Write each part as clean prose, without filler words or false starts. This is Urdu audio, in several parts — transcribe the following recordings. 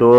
2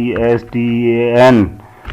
PAKISTAN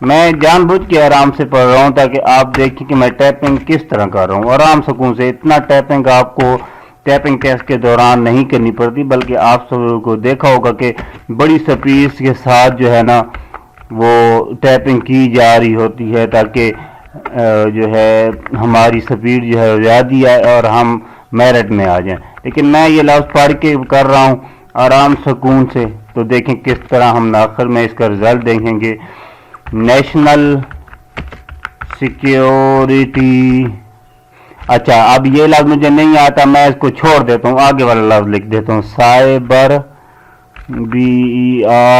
میں جان بوجھ کے آرام سے پڑھ رہا ہوں تاکہ آپ دیکھیں کہ میں ٹیپنگ کس طرح کر رہا ہوں، آرام سکون سے. اتنا ٹیپنگ آپ کو ٹیپنگ ٹیسٹ کے دوران نہیں کرنی پڑتی، بلکہ آپ سب کو دیکھا ہوگا کہ بڑی سپیڈ کے ساتھ جو ہے نا وہ ٹیپنگ کی جا رہی ہوتی ہے تاکہ جو ہے ہماری سپیڈ جو ہے زیادہ آئے اور ہم میرٹ میں آ جائیں. لیکن میں یہ لفظ پڑھ کے کر رہا ہوں آرام سکون سے، تو دیکھیں کس طرح ہم آخر میں اس کا رزلٹ دیکھیں گے. نیشنل سیکیورٹی، اچھا اب یہ لفظ مجھے نہیں آتا، میں اس کو چھوڑ دیتا ہوں، آگے والا لفظ لکھ دیتا ہوں. Cyber BERCRIME،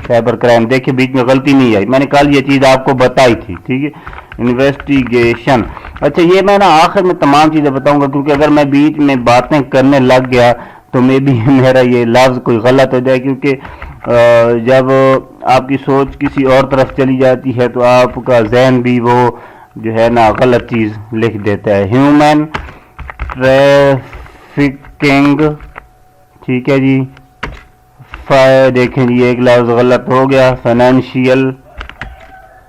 cyber crime. دیکھیں بیچ میں غلطی نہیں آئی، میں نے کل یہ چیز آپ کو بتائی تھی، ٹھیک ہے. انویسٹیگیشن، اچھا یہ میں نا آخر میں تمام چیزیں بتاؤں گا، کیونکہ اگر میں بیچ میں باتیں کرنے لگ گیا تو میں بھی میرا یہ لفظ کوئی غلط ہو جائے، کیونکہ جب آپ کی سوچ کسی اور طرف چلی جاتی ہے تو آپ کا ذہن بھی وہ جو ہے نا غلط چیز لکھ دیتا ہے. ہیومن ٹریفکنگ، ٹھیک ہے جی. دیکھیں جی ایک لفظ غلط ہو گیا. Financial,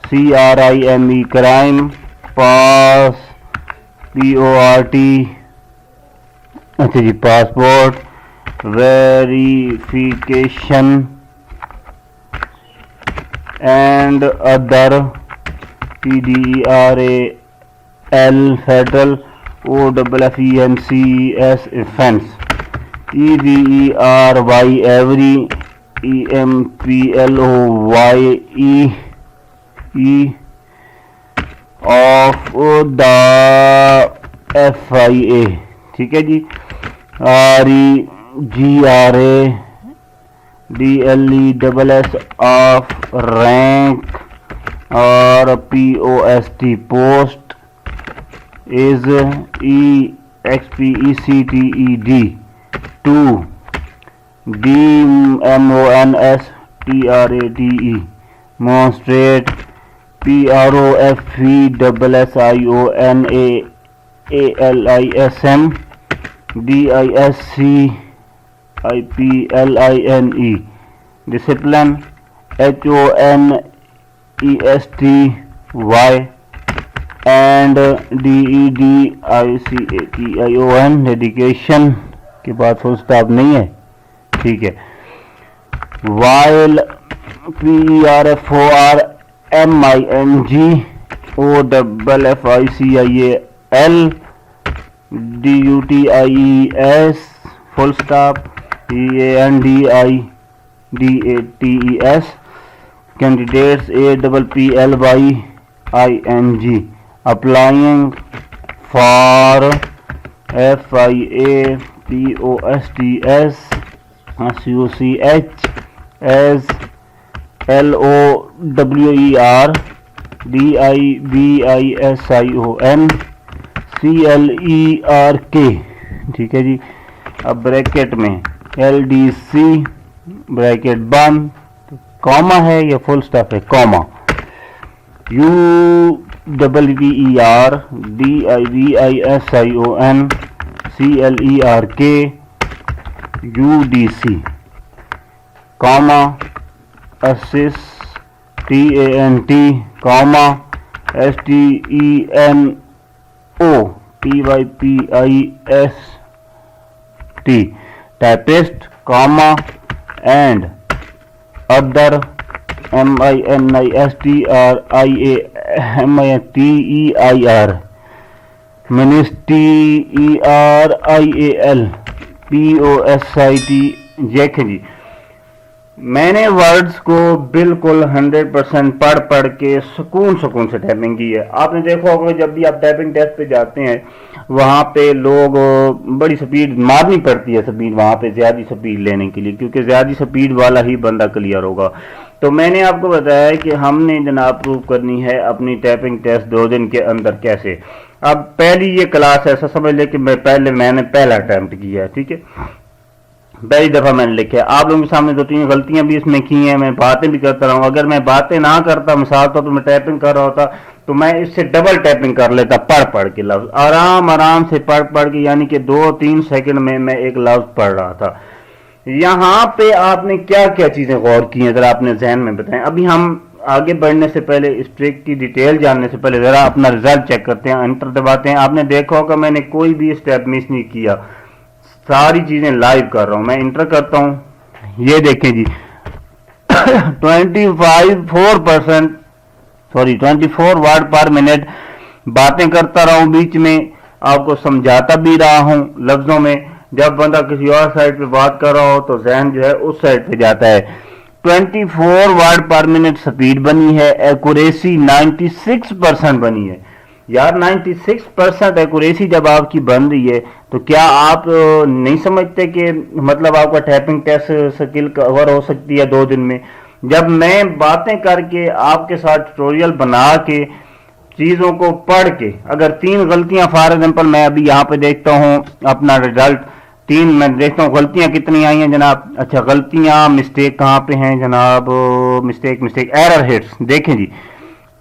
CRIME، crime. PORT، اچھا جی passport. Verification and other, FEDERAL، federal. OFFENCES، offense. EVERY، every. EMPLOYE، of the FIA، ٹھیک ہے جی. REGRADLESS، of rank. اور POST، post. Is EXPECTED، to. DEMONSTRATE، مونسٹریٹ. PROFESSIONALISM، DISCIPLINE، discipline. HONESTY and DEDICATION، dedication کے بعد فل سٹاپ نہیں ہے، ٹھیک ہے. While, PERFORMING، OFFICIAL، DUTIES، full stop. CANDIDATES، candidates. APPLYING، applying for. FIAPOSTS، SUCH، LOWER، DIBISION، CLERK، ٹھیک ہے جی. اب بریکٹ میں LDC، بریکٹ بند. کاما ہے یا فل سٹاپ ہے؟ Cama. UWER، DIVISION، CLERK، UDC، comma. اسس، TANT، comma. STENO، TYPIST، typist, comma. And other, MINISTRIAMITEIR، MINISTERIAL، POSIT. دیکھیں جی میں نے ورڈز کو بالکل 100% پڑھ کے سکون سے ٹائپنگ کی ہے. آپ نے دیکھا ہوگا جب بھی آپ ٹائپنگ ٹیسٹ پہ جاتے ہیں وہاں پہ لوگ بڑی سپیڈ مارنی پڑتی ہے، سپیڈ وہاں پہ زیادہ سپیڈ لینے کے لیے، کیونکہ زیادہ سپیڈ والا ہی بندہ کلیئر ہوگا. تو میں نے آپ کو بتایا کہ ہم نے جناب پروف کرنی ہے اپنی ٹائپنگ ٹیسٹ 2 دن کے اندر کیسے. اب پہلی یہ کلاس ایسا سمجھ لے کہ میں نے پہلا اٹیمپٹ کیا ہے، ٹھیک ہے. پہلی دفعہ میں نے لکھا. آپ لوگوں کے سامنے 2-3 غلطیاں بھی اس میں کی ہیں، میں باتیں بھی کرتا رہا ہوں. اگر میں باتیں نہ کرتا، مثال طور پر میں ٹائپنگ کر رہا ہوتا تو میں اس سے ڈبل ٹائپنگ کر لیتا، پڑھ کے لفظ آرام سے پڑھ کے، یعنی کہ 2-3 سیکنڈ میں ایک لفظ پڑھ رہا تھا. یہاں پہ آپ نے کیا کیا چیزیں غور کی ہیں ذرا اپنے ذہن میں بتائیں. ابھی ہم آگے بڑھنے سے پہلے اس ٹرک کی ڈیٹیل جاننے سے پہلے ذرا اپنا رزلٹ چیک کرتے ہیں. انٹر دباتے ہیں. آپ نے دیکھا ہوگا میں نے کوئی بھی اسٹیپ مس نہیں کیا, ساری چیزیں لائیو کر رہا ہوں. میں انٹر کرتا ہوں, یہ دیکھیں جی 24 ورڈ پر منٹ باتیں کرتا رہا ہوں, بیچ میں آپ کو سمجھاتا بھی رہا ہوں لفظوں میں. جب بندہ کسی اور سائٹ پہ بات کر رہا ہو تو ذہن جو ہے اس سائٹ پہ جاتا ہے. 24 ورڈ پر منٹ سپیڈ بنی ہے. ایکوریسی 96% بنی ہے. یار 96% ایکوریسی جب آپ کی بن رہی ہے تو کیا آپ نہیں سمجھتے کہ مطلب آپ کا ٹائپنگ ٹیسٹ سکل کور ہو سکتی ہے 2 دن میں. جب میں باتیں کر کے آپ کے ساتھ ٹیوٹوریل بنا کے چیزوں کو پڑھ کے اگر 3 غلطیاں فار ایگزامپل میں ابھی یہاں پہ دیکھتا ہوں اپنا رزلٹ 3 میں دیکھتا ہوں غلطیاں کتنی آئی ہیں جناب. اچھا غلطیاں مسٹیک کہاں پہ ہیں جناب؟ مسٹیک ایرر ہٹس دیکھیں جی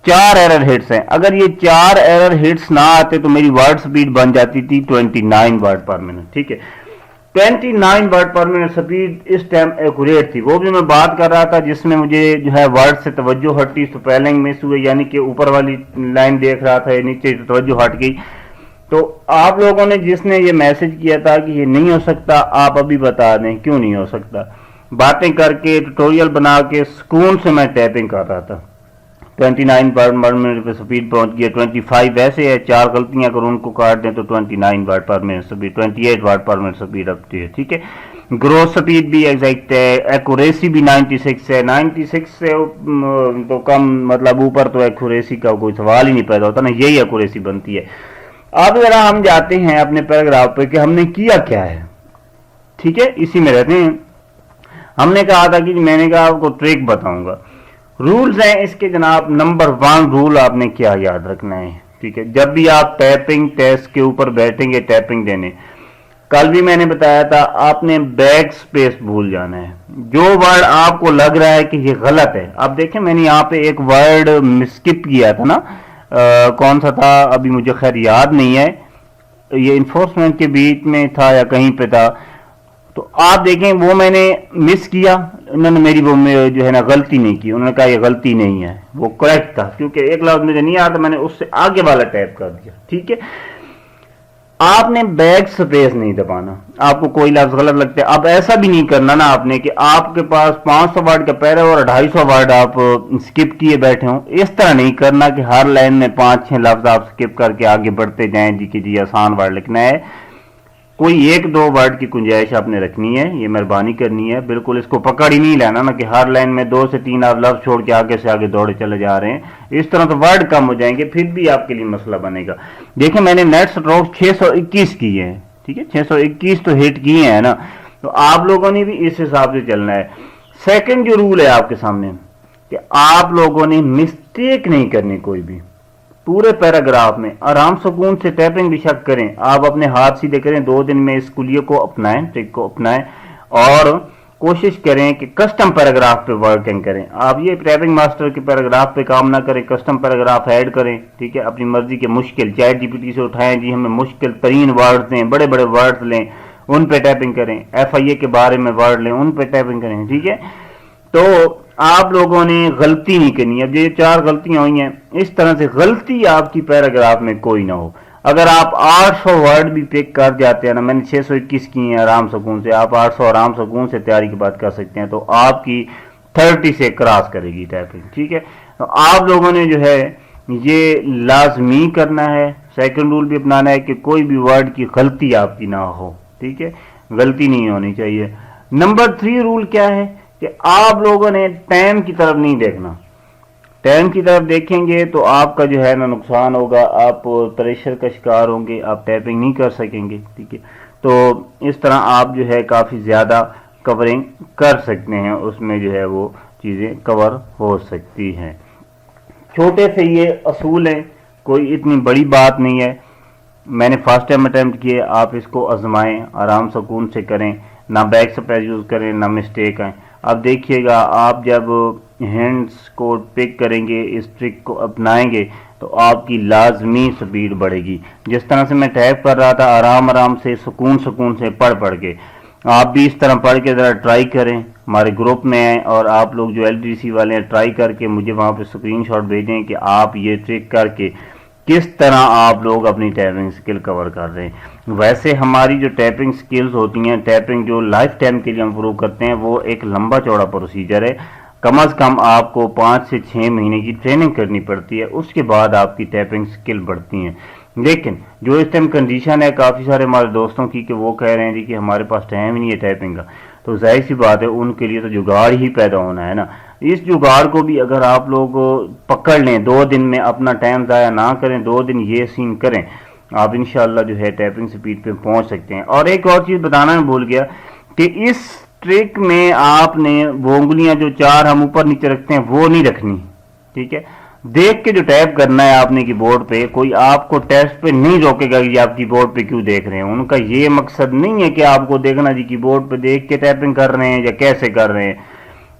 4 ایرر ہٹس ہیں. اگر یہ 4 ایرر ہٹس نہ آتے تو میری ورڈ سپیڈ بن جاتی تھی 29 ورڈ پر منٹ. ٹھیک ہے 29 ورڈ پر منٹ سپیڈ اس ٹائم ایکوریٹ تھی. وہ بھی میں بات کر رہا تھا جس میں مجھے جو ہے ورڈ سے توجہ ہٹی, سپیلنگ مس ہوئے, یعنی کہ اوپر والی لائن دیکھ رہا تھا نیچے توجہ ہٹ گئی. تو آپ لوگوں نے جس نے یہ میسج کیا تھا کہ یہ نہیں ہو سکتا, آپ ابھی بتا دیں کیوں نہیں ہو سکتا. باتیں کر کے ٹیوٹوریل بنا کے سکون سے میں ٹائپنگ کر رہا تھا. 29 ورڈ پر منٹ پہ سپیڈ پہنچ گیا. 25 ایسے ہے, 4 غلطیاں اگر ان کو کاٹ دیں تو 29 word per minute speed, 28 word per minute speed اپتی ہے. ٹھیک ہے گروتھ سپیڈ بھی ایگزیکٹ ہے. ایکوریسی بھی 96 ہے. 96 سے تو کم مطلب اوپر تو ایکوریسی کا کوئی سوال ہی نہیں پیدا ہوتا نا, یہی ایکوریسی بنتی ہے. اب ذرا ہم جاتے ہیں اپنے پیراگراف پہ کہ ہم نے کیا کیا ہے. ٹھیک ہے اسی میں رہتے ہیں. ہم نے کہا تھا کہ میں نے کہا آپ کو ٹرک بتاؤں گا. رولز ہیں اس کے جناب. نمبر 1 رول آپ نے کیا یاد رکھنا ہے. ٹھیک ہے جب بھی آپ ٹائپنگ ٹیسٹ کے اوپر بیٹھیں گے ٹائپنگ دینے, کل بھی میں نے بتایا تھا آپ نے بیک سپیس بھول جانا ہے. جو ورڈ آپ کو لگ رہا ہے کہ یہ غلط ہے, آپ دیکھیں میں نے یہاں پہ ایک ورڈ اسکپ کیا تھا نا, کون سا تھا ابھی مجھے خیر یاد نہیں ہے, یہ انفورسمنٹ کے بیچ میں تھا یا کہیں پہ تھا. تو آپ دیکھیں وہ میں نے مس کیا, انہوں نے میری وہ جو ہے نا غلطی نہیں کی, انہوں نے کہا یہ غلطی نہیں ہے, وہ کریکٹ تھا کیونکہ ایک لفظ مجھے نہیں آتا, میں نے اس سے آگے والا ٹائپ کر دیا. ٹھیک ہے آپ نے بیک سپیس نہیں دبانا. آپ کو کوئی لفظ غلط لگتا ہے, اب ایسا بھی نہیں کرنا نا آپ نے کہ آپ کے پاس 500 ورڈ کا پیرا اور 250 ورڈ آپ سکپ کیے بیٹھے ہوں. اس طرح نہیں کرنا کہ ہر لائن میں 5-6 لفظ آپ سکپ کر کے آگے بڑھتے جائیں جی کہ جی آسان ورڈ لکھنا ہے. کوئی 1-2 ورڈ کی گنجائش آپ نے رکھنی ہے, یہ مہربانی کرنی ہے. بالکل اس کو پکڑ ہی نہیں لینا نا کہ ہر لائن میں 2 سے 3 آپ لفظ چھوڑ کے آگے سے آگے دوڑے چلے جا رہے ہیں. اس طرح تو ورڈ کم ہو جائیں گے, پھر بھی آپ کے لیے مسئلہ بنے گا. دیکھیں میں نے نیٹ سٹروک 621 کیے ہیں. ٹھیک ہے 621 تو ہٹ کیے ہیں نا, تو آپ لوگوں نے بھی اس حساب سے چلنا ہے. سیکنڈ جو رول ہے آپ کے سامنے کہ آپ لوگوں نے مسٹیک نہیں کرنی کوئی بھی. پورے پیراگراف میں آرام سکون سے ٹائپنگ بھی شک کریں, آپ اپنے ہاتھ سیدھے کریں. 2 دن میں اس کلیے کو اپنائیں, ٹرک کو اپنائیں اور کوشش کریں کہ کسٹم پیراگراف پہ ورکنگ کریں. آپ یہ ٹائپنگ ماسٹر کے پیراگراف پہ کام نہ کریں, کسٹم پیراگراف ایڈ کریں. ٹھیک ہے اپنی مرضی کے مشکل چیٹ جی پی ٹی سے اٹھائیں جی ہمیں مشکل ترین ورڈ دیں, بڑے بڑے ورڈ لیں, ان پہ ٹائپنگ کریں. ایف آئی اے کے بارے میں ورڈ لیں, ان پہ ٹائپنگ کریں. ٹھیک ہے تو آپ لوگوں نے غلطی نہیں کرنی. اب یہ 4 غلطیاں ہوئی ہیں, اس طرح سے غلطی آپ کی پیراگراف میں کوئی نہ ہو. اگر آپ 800 ورڈ بھی پک کر جاتے ہیں نا, میں نے 621 کی ہیں آرام سکون سے, آپ 800 آرام سکون سے تیاری کی بات کر سکتے ہیں, تو آپ کی 30 سے کراس کرے گی ٹائپنگ. ٹھیک ہے تو آپ لوگوں نے جو ہے یہ لازمی کرنا ہے. سیکنڈ رول بھی اپنانا ہے کہ کوئی بھی ورڈ کی غلطی آپ کی نہ ہو. ٹھیک ہے غلطی نہیں ہونی چاہیے. نمبر 3 رول کیا ہے کہ آپ لوگوں نے ٹائم کی طرف نہیں دیکھنا. ٹائم کی طرف دیکھیں گے تو آپ کا جو ہے نا نقصان ہوگا, آپ پریشر کا شکار ہوں گے, آپ ٹائپنگ نہیں کر سکیں گے. ٹھیک ہے تو اس طرح آپ جو ہے کافی زیادہ کورنگ کر سکتے ہیں, اس میں جو ہے وہ چیزیں کور ہو سکتی ہیں. چھوٹے سے یہ اصول ہیں, کوئی اتنی بڑی بات نہیں ہے. میں نے فرسٹ ٹائم اٹیمپٹ کیے, آپ اس کو آزمائیں, آرام سکون سے کریں, نہ بیک سپیس یوز کریں, نہ مسٹیک آئیں. اب دیکھیے گا آپ جب ہینڈس کو پک کریں گے, اس ٹرک کو اپنائیں گے تو آپ کی لازمی سپیڈ بڑھے گی. جس طرح سے میں ٹائپ کر رہا تھا آرام آرام سے سکون سے پڑھ کے, آپ بھی اس طرح پڑھ کے ذرا ٹرائی کریں، ہمارے گروپ میں ہیں، اور آپ لوگ جو LDC والے ہیں ٹرائی کر کے مجھے وہاں پہ اسکرین شاٹ بھیجیں کہ آپ یہ ٹرک کر کے کس طرح آپ لوگ اپنی ٹیپنگ سکل کور کر رہے ہیں۔ ویسے ہماری جو ٹیپنگ سکلز ہوتی ہیں، ٹیپنگ جو لائف ٹائم کے لیے ہم امپروو کرتے ہیں، وہ ایک لمبا چوڑا پروسیجر ہے۔ کم از کم آپ کو 5 سے 6 مہینے کی ٹریننگ کرنی پڑتی ہے، اس کے بعد آپ کی ٹیپنگ سکل بڑھتی ہیں۔ لیکن جو اس ٹائم کنڈیشن ہے کافی سارے ہمارے دوستوں کی کہ وہ کہہ رہے ہیں جی کہ ہمارے پاس ٹائم ہی نہیں ہے ٹائپنگ کا، تو ظاہر سی بات ہے ان کے لیے تو جگاڑ ہی پیدا ہونا ہے نا۔ اس جگاڑ کو بھی اگر آپ لوگ پکڑ لیں، 2 دن میں اپنا ٹائم ضائع نہ کریں، 2 دن یہ سین کریں، آپ انشاءاللہ جو ہے ٹیپنگ سپیڈ پہ پہنچ سکتے ہیں۔ اور ایک اور چیز بتانا میں بھول گیا کہ اس ٹرک میں آپ نے وہ انگلیاں جو 4 ہم اوپر نیچے رکھتے ہیں وہ نہیں رکھنی، ٹھیک ہے؟ دیکھ کے جو ٹیپ کرنا ہے آپ نے کی بورڈ پہ، کوئی آپ کو ٹیسٹ پہ نہیں روکے گا کہ آپ کی بورڈ پہ کیوں دیکھ رہے ہیں۔ ان کا یہ مقصد نہیں ہے کہ آپ کو دیکھنا جی کی بورڈ پہ دیکھ کے ٹیپنگ کر رہے ہیں یا کیسے کر رہے ہیں،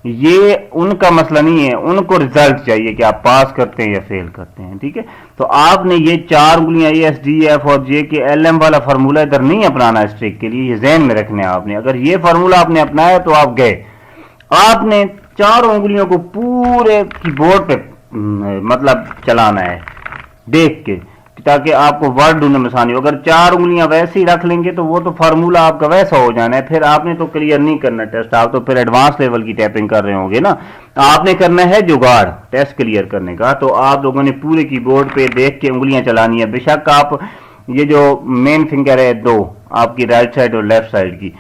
یہ ان کا مسئلہ نہیں ہے۔ ان کو ریزلٹ چاہیے کہ آپ پاس کرتے ہیں یا فیل کرتے ہیں، ٹھیک ہے؟ تو آپ نے یہ 4 انگلیاں ESD F اور J کے LM والا فارمولہ ادھر نہیں اپنانا اس ٹرک کے لیے، یہ ذہن میں رکھنا ہے آپ نے۔ اگر یہ فارمولہ آپ نے اپنایا تو آپ گئے۔ آپ نے 4 انگلیوں کو پورے کی بورڈ پہ مطلب چلانا ہے دیکھ کے، تاکہ آپ کو ورڈ ڈھونڈنے میں آسانی ہو۔ اگر 4 انگلیاں ویسے ہی رکھ لیں گے تو وہ تو فارمولہ آپ کا ویسا ہو جانا ہے، پھر آپ نے تو کلیئر نہیں کرنا ٹیسٹ، آپ تو پھر ایڈوانس لیول کی ٹیپنگ کر رہے ہوں گے نا۔ آپ نے کرنا ہے جگاڑ ٹیسٹ کلیئر کرنے کا، تو آپ لوگوں نے پورے کی بورڈ پہ دیکھ کے انگلیاں چلانی ہے۔ بے شک آپ یہ جو مین فنگر ہے 2 آپ کی رائٹ سائڈ اور لیفٹ سائڈ کی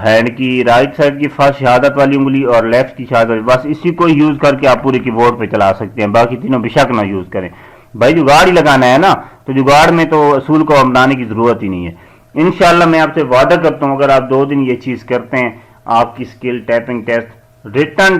ہینڈ کی، رائٹ سائڈ کی فرسٹ شہادت والی انگلی اور لیفٹ کی شہادت والی، بس اسی کو یوز کر کے آپ پورے کی بورڈ پہ چلا سکتے ہیں، باقی تینوں بے شک نہ یوز کریں۔ بھائی جگاڑ ہی لگانا ہے نا، تو جگاڑ میں تو اصول کو اپنانے کی ضرورت ہی نہیں ہے۔ انشاءاللہ میں آپ سے وعدہ کرتا ہوں اگر آپ 2 دن یہ چیز کرتے ہیں، آپ کی skill typing test written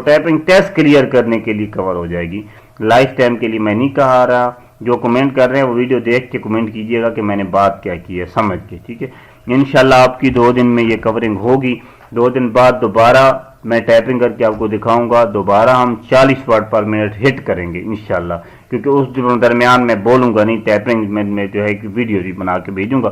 typing test clear کرنے کے لیے کور ہو جائے گی۔ لائف ٹائم کے لیے میں نہیں کہا رہا، جو کمنٹ کر رہے ہیں وہ ویڈیو دیکھ کے کمنٹ کیجئے گا کہ میں نے بات کیا کی ہے سمجھ کے، ٹھیک ہے؟ انشاءاللہ آپ کی 2 دن میں یہ کورنگ ہوگی۔ 2 دن بعد دوبارہ میں ٹیپنگ کر کے آپ کو دکھاؤں گا، دوبارہ ہم 40 ورڈ پر منٹ ہٹ کریں گے انشاءاللہ، کیونکہ اس درمیان میں بولوں گا نہیں، ٹیپنگ میں جو ہے ویڈیو بھی بنا کے بھیجوں گا۔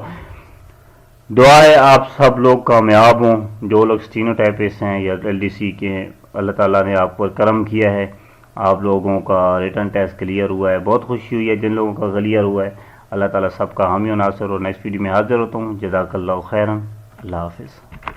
دعا ہے آپ سب لوگ کامیاب ہوں، جو لوگ اسٹینوٹائپسٹ ہیں یا LDC کے ہیں، اللہ تعالیٰ نے آپ پر کرم کیا ہے، آپ لوگوں کا ریٹن ٹیسٹ کلیئر ہوا ہے، بہت خوشی ہوئی ہے جن لوگوں کا کلیئر ہوا ہے۔ اللہ تعالیٰ سب کا حامی و ناصر، اور نیکسٹ ویڈیو میں حاضر ہوتا ہوں۔ جزاک اللہ خیرا، اللہ حافظ۔